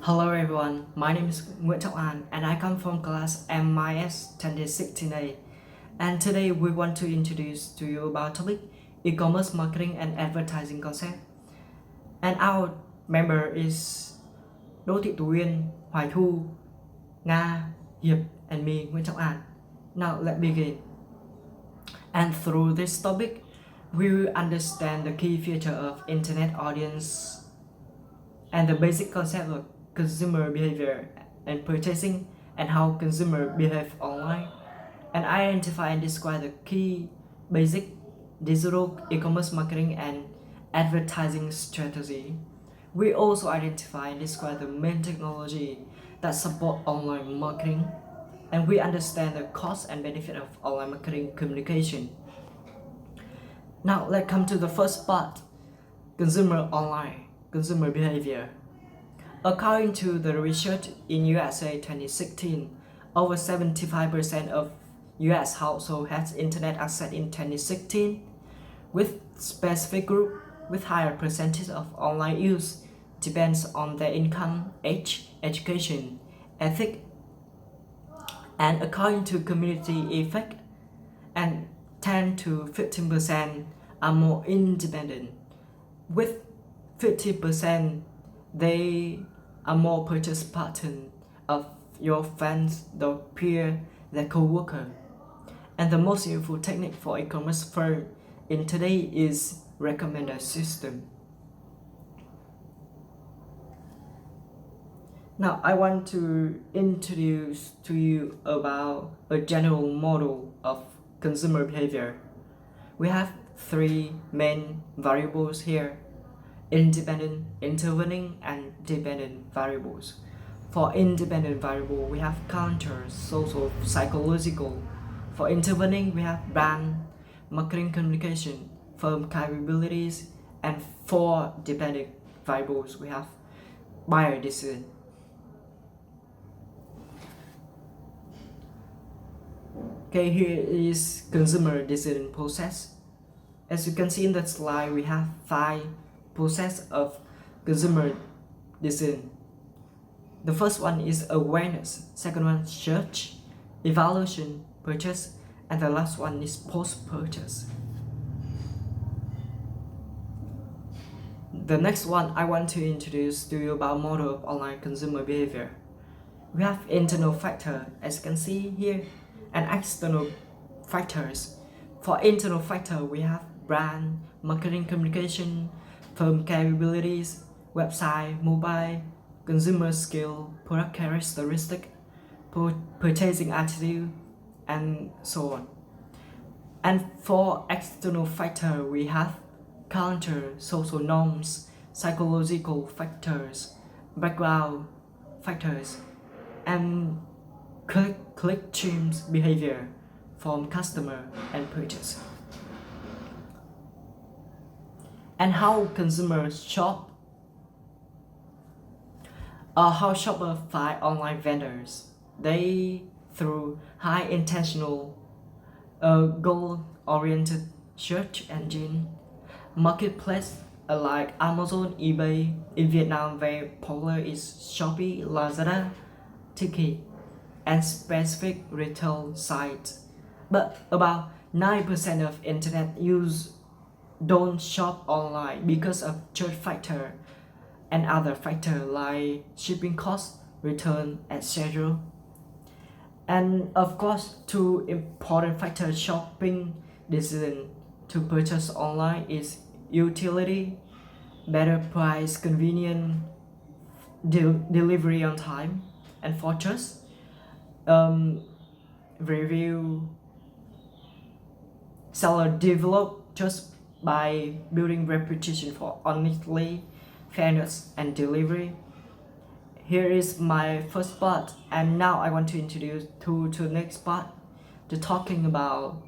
Hello everyone, my name is Nguyễn Trọng An and I come from class MIS 2016A. And today we want to introduce to you about topic e-commerce marketing and advertising concept. And our member is Đỗ Thị Tú Uyên, Hoài Thu, Nga, Hiệp and me, Nguyễn Trọng An. Now let's begin. And through this topic, we will understand the key feature of internet audience and the basic concept of consumer behavior and purchasing and how consumer behave online, and identify and describe the key basic digital e-commerce marketing and advertising strategy. We also identify and describe the main technology that support online marketing, and we understand the cost and benefit of online marketing communication. Now let's come to the first part, consumer online, consumer behavior. According to the research in USA 2016, over 75% of US households had internet access in 2016, with specific group with higher percentage of online use depends on their income, age, education, ethic, and according to community effect, and 10 to 15% are more independent, with 50% they are more purchase pattern of your friends, the peer, the co-worker. And the most useful technique for e-commerce firm in today is recommender system. Now I want to introduce to you about a general model of consumer behavior. We have three main variables here: independent, intervening, and dependent variables. For independent variable, we have counter, social, psychological. For intervening, we have brand, marketing communication, firm capabilities, and for dependent variables, we have buyer decision. Okay, here is consumer decision process. As you can see in the slide, we have 5 process of consumer decision. The first one is awareness, second one search, evaluation, purchase, and the last one is post-purchase. The next one I want to introduce to you about model of online consumer behavior. We have internal factor, as you can see here, and external factors. For internal factor, we have brand, marketing communication, firm capabilities, website, mobile, consumer skill, product characteristic, purchasing attitude, and so on. And for external factor, we have culture, social norms, psychological factors, background factors, and click streams behavior from customer and purchase. And how consumers shop, or how shoppers find online vendors. They through high intentional, goal-oriented search engine, marketplace like Amazon, eBay. In Vietnam, very popular is Shopee, Lazada, Tiki, and specific retail sites. But about 9% of internet use don't shop online because of search factor and other factors like shipping costs, return, etc. And of course, 2 important factors shopping decision to purchase online is utility, better price, convenient, delivery on time, and for trust, review. Seller develop trust by building reputation for honesty, fairness, and delivery. Here is my first part, and now I want to introduce to the next part, to talking about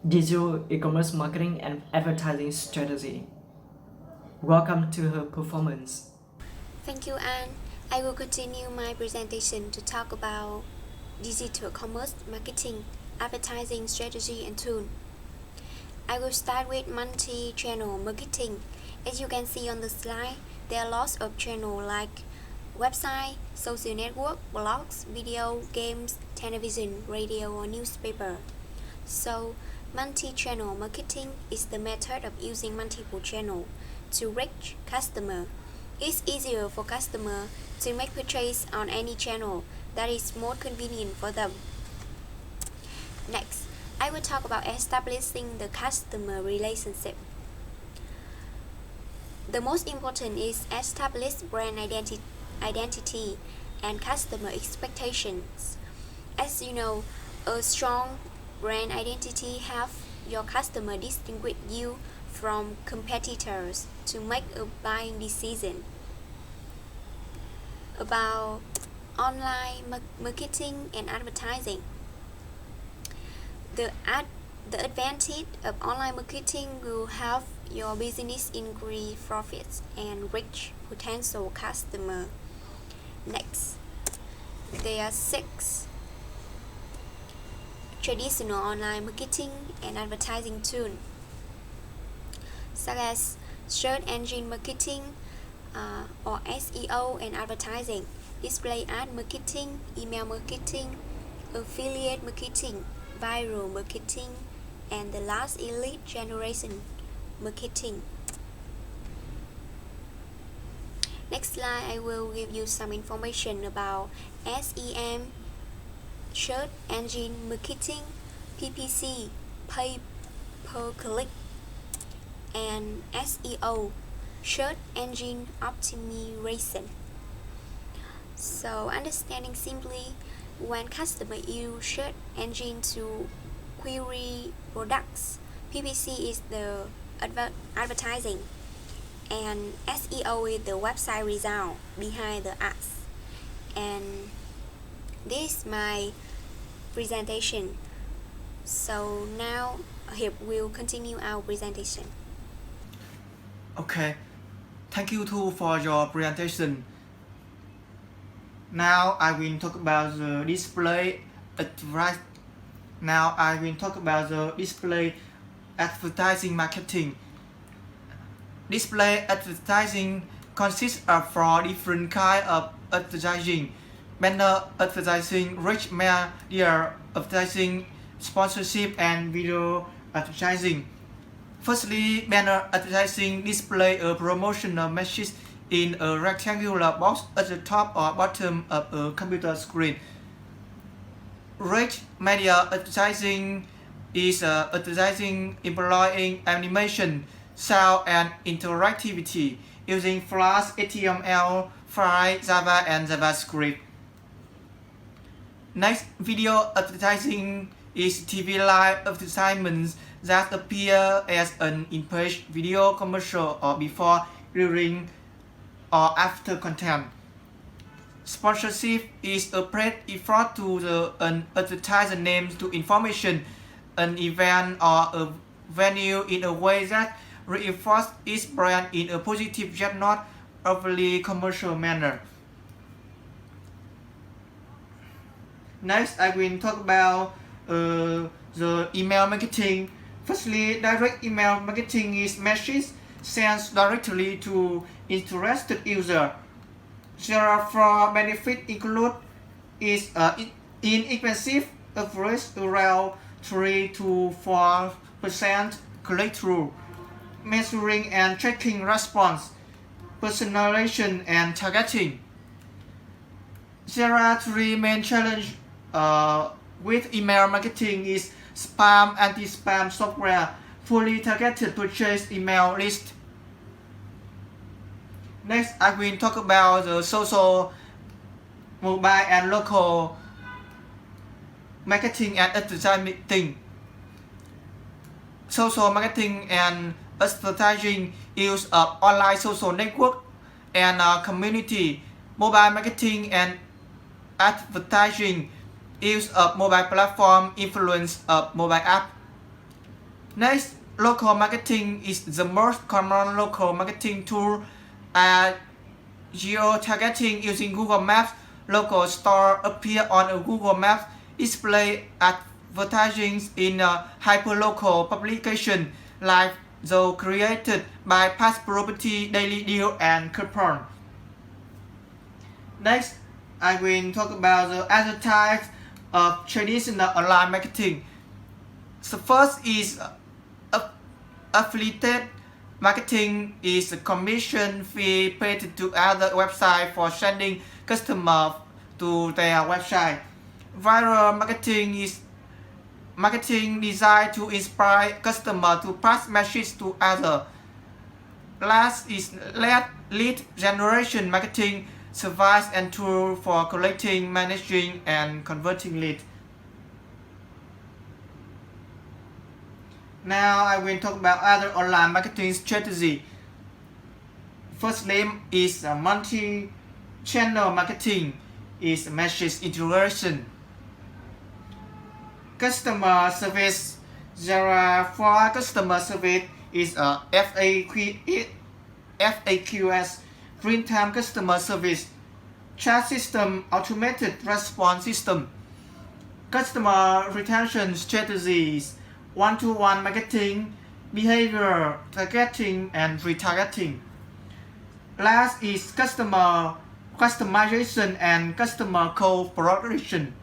digital e-commerce marketing and advertising strategy. Welcome to her performance. Thank you, Anne. I will continue my presentation to talk about digital commerce marketing, advertising strategy, and tool. I will start with multi-channel marketing. As you can see on the slide, There are lots of channels like website, social network, blogs, video, games, television, radio, or newspaper. So, multi-channel marketing is the method of using multiple channels to reach customer. It's easier for customer to make purchase on any channel that is more convenient for them. Next, I will talk about establishing the customer relationship. The most important is establish brand identity and customer expectations. As you know, a strong brand identity helps your customer distinguish you from competitors to make a buying decision. About online marketing and advertising. The advantage of online marketing will help your business increase profits and reach potential customer. Next, there are 6 traditional online marketing and advertising tools, such as search engine marketing or SEO and advertising, display ad marketing, email marketing, affiliate marketing, viral marketing, and the last lead generation marketing. Next slide, I will give you some information about SEM, search engine marketing, PPC, pay per click, and SEO, search engine optimization. So, understanding simply, when customers use search engine to query products, PPC is the advertising, and SEO is the website result behind the ads. And this is my presentation. So now here we'll continue our presentation. Okay, thank you too for your presentation. Now I will talk about the display advertising. Now I will talk about the display advertising marketing. Display advertising consists of 4 different kinds of advertising: banner advertising, rich media advertising, sponsorship, and video advertising. Firstly, banner advertising display a promotional message in a rectangular box at the top or bottom of a computer screen. Rich media advertising is advertising employing animation, sound, and interactivity using Flash, HTML, Java, and JavaScript. Next, video advertising is TV live advertisements that appear as an in-page video commercial or before, during, or after content. Sponsorship is a paid effort to an advertiser names to information, an event, or a venue in a way that reinforces its brand in a positive yet not overly commercial manner. Next, I will talk about the email marketing. Firstly, direct email marketing is messages sent directly to interested users. There are 4 benefits include is inexpensive, average around 3 to 4% click-through, measuring and tracking response, personalization, and targeting. There are 3 main challenges with email marketing is spam, anti-spam software, fully targeted purchase email list. Next, I will talk about the social, mobile, and local marketing and advertising. Social marketing and advertising use of online social network and community. Mobile marketing and advertising use of mobile platform, influence of mobile app. Next, local marketing is the most common local marketing tool. Geo-targeting using Google Maps. Local store appear on a Google Maps display advertising in a hyperlocal publication like though created by past property, daily deal, and coupon. Next, I will talk about the other types of traditional online marketing. The first is affiliate marketing, is a commission fee paid to other websites for sending customers to their website. Viral marketing is marketing designed to inspire customers to pass messages to others. Last is lead generation marketing, service and tool for collecting, managing, and converting leads. Now I will talk about other online marketing strategy. First name is multi-channel marketing, is message integration. Customer service. There are 4 customer service is FAQs, real-time customer service, chat system, automated response system. Customer retention strategies, one-to-one marketing, behavior targeting, and retargeting. Last is customer customization and customer co-production.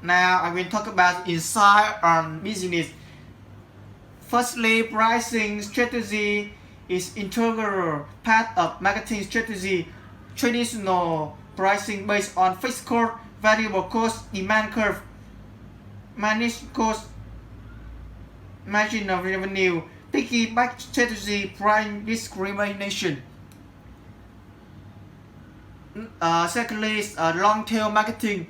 Now I will talk about insight on business. Firstly, pricing strategy is integral part of marketing strategy. Traditional pricing based on fixed cost, variable cost, demand curve, managed cost, marginal revenue, piggyback strategy, price discrimination. Secondly, is long tail marketing.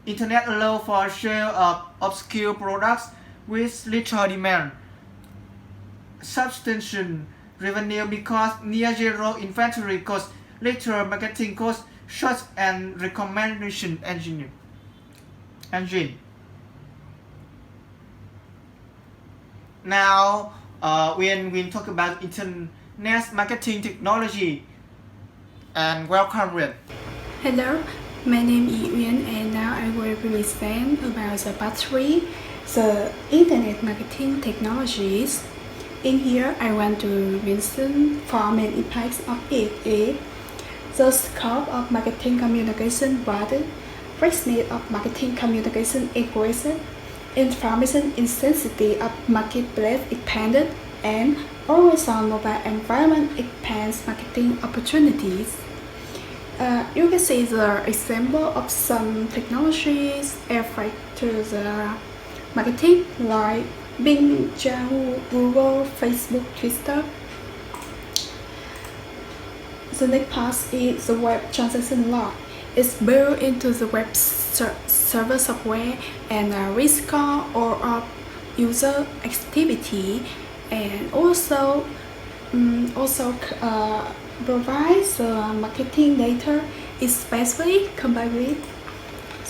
Internet allow for sale of obscure products with little demand. Substantial revenue because near zero inventory cost, little marketing cost, search and recommendation engine. Now, when we talk about internet marketing technology, and welcome Ren. Hello, my name is Yuan and now I will present about the part 3, the Internet Marketing Technologies. In here, I want to mention 4 main impacts of it is the scope of marketing communication broadened, richness of marketing communication increased, information intensity of marketplace expanded, and always-on mobile environment expands marketing opportunities. You can see the example of some technologies affect to the marketing like Bing, Yahoo, Google, Facebook, Twitter. The next part is the web transaction log. It's built into the web server software and record all of user activity, and also provides marketing data, especially combined with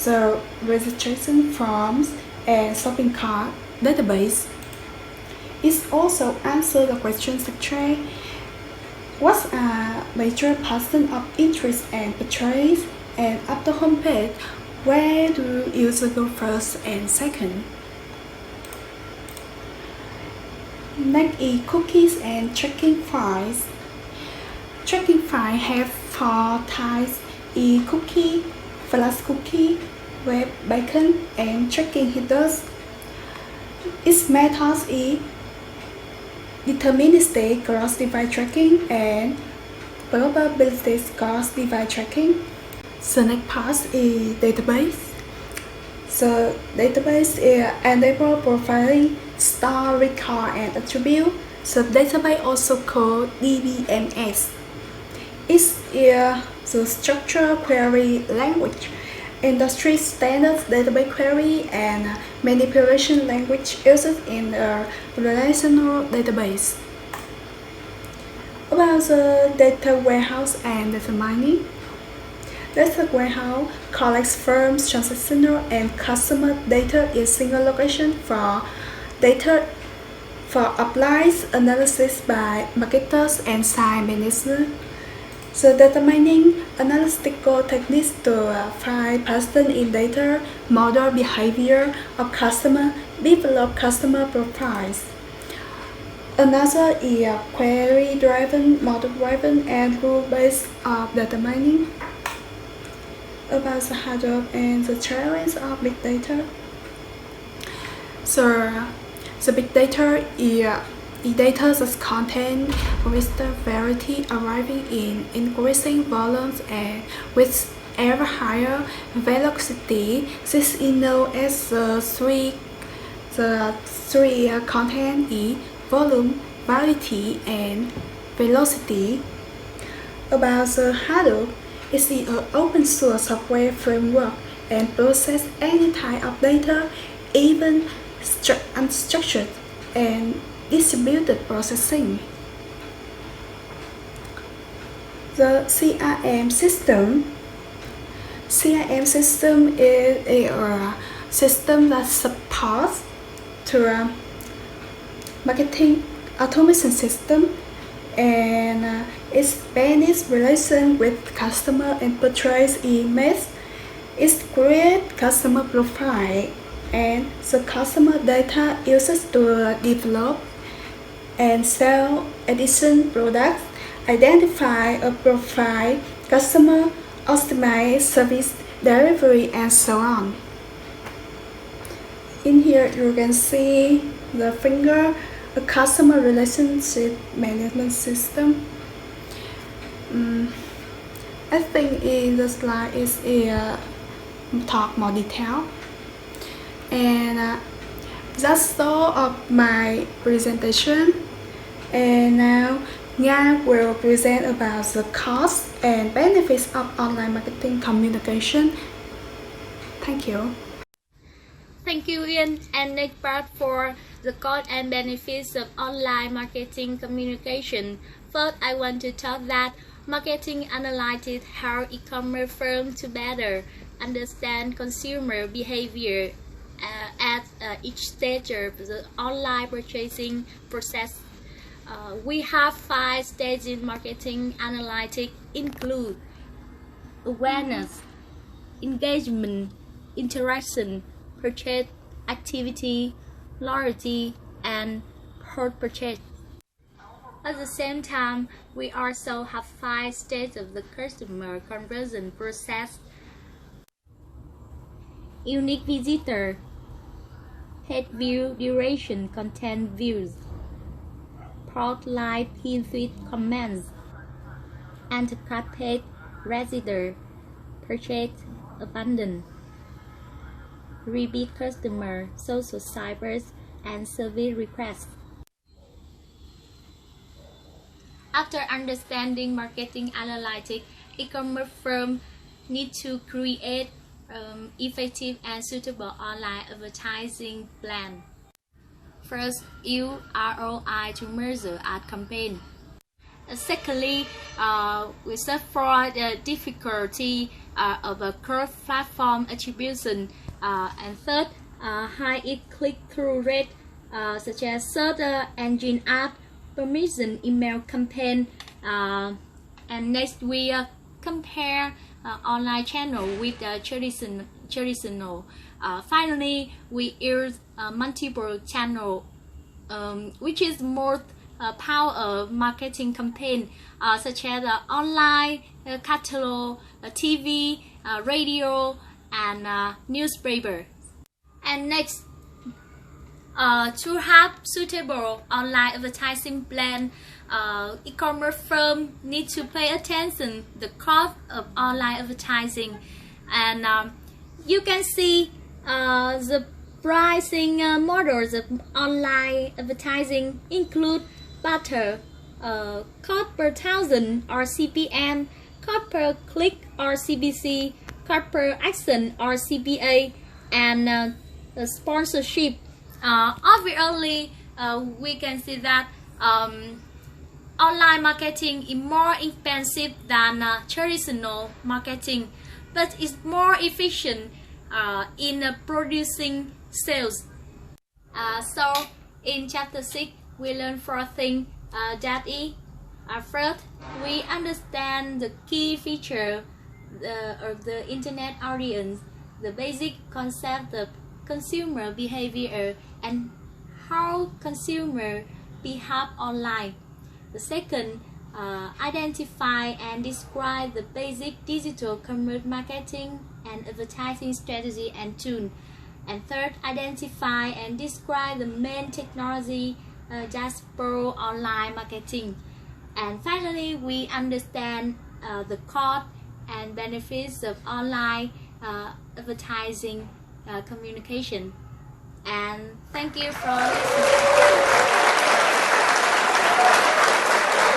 the registration forms and shopping cart database. It also answers the question such as what's a major pattern of interest and purchase, and after homepage, where do users go first and second. Next is cookies and tracking files. Tracking files have 4 types: e-cookie, flash cookie, web beacon, and tracking headers. Its methods is deterministic cross-device tracking and probabilistic cross-device tracking. The next part is database. The database enables profiling, store, record, and attribute. The database also called DBMS. It's the structured query language, industry standard database query, and manipulation language used in a relational database. About the data warehouse and data mining. Data warehouse collects firms, transactional, and customer data in single location for data for applied analysis by marketers and site managers. So determining analytical techniques to find pattern in data, model behavior of customer, develop customer profiles. Another is query-driven, model-driven, and rule-based of determining about the hardware and the challenge of big data. So the big data is data that contain with the variety arriving in increasing volumes and with ever higher velocity. This is known as the three content is volume, variety, and velocity. About the Hadoop, it is an open source software framework and process any type of data, even unstructured and distributed processing. The CRM system is a system that supports to marketing automation system and its business relation with customer and purchase emails. It creates customer profile and the customer data uses to develop and sell additional products, identify a profile customer, optimize service delivery, and so on. In here you can see the finger, a customer relationship management system. I think in the slide is talk more detail. And that's all of my presentation. And now Nga will present about the costs and benefits of online marketing communication. Thank you. Thank you, Ian and next part for the cost and benefits of online marketing communication. First, I want to talk that marketing analytics help e-commerce firms to better understand consumer behavior at each stage of the online purchasing process. We have 5 stages in marketing analytics include awareness, engagement, interaction, purchase activity, loyalty, and post-purchase. At the same time, we also have 5 stages of the customer conversion process: unique visitor, page view duration, content views, product live pin feed comments, enterprise page register, purchase abandon, repeat customer, social cybers, and service requests. After understanding marketing analytics, e-commerce firms need to create effective and suitable online advertising plan. First, use ROI to measure ad campaign. Secondly, we search for the difficulty of a cross-platform attribution. And third, high click-through rate, such as search engine ad, permission email campaign. And next, we compare online channel with traditional. Finally, we use multiple channel, which is more power marketing campaign, such as online, catalog, TV, radio, and newspaper. And next, to have suitable online advertising plan, e-commerce firm need to pay attention the cost of online advertising. And you can see the pricing models of online advertising include barter, cost per thousand or CPM, cost per click or CPC, cost per action or CPA, and sponsorship. Obviously, we can see that online marketing is more expensive than traditional marketing, but it's more efficient in producing sales. So in chapter 6, we learn 4 things that is First, we understand the key feature of the internet audience, the basic concept of consumer behavior and how consumers behave online. The second, identify and describe the basic digital commerce marketing and advertising strategy and tool. And third, identify and describe the main technology just for online marketing. And finally, we understand the cost and benefits of online advertising communication. And thank you for listening.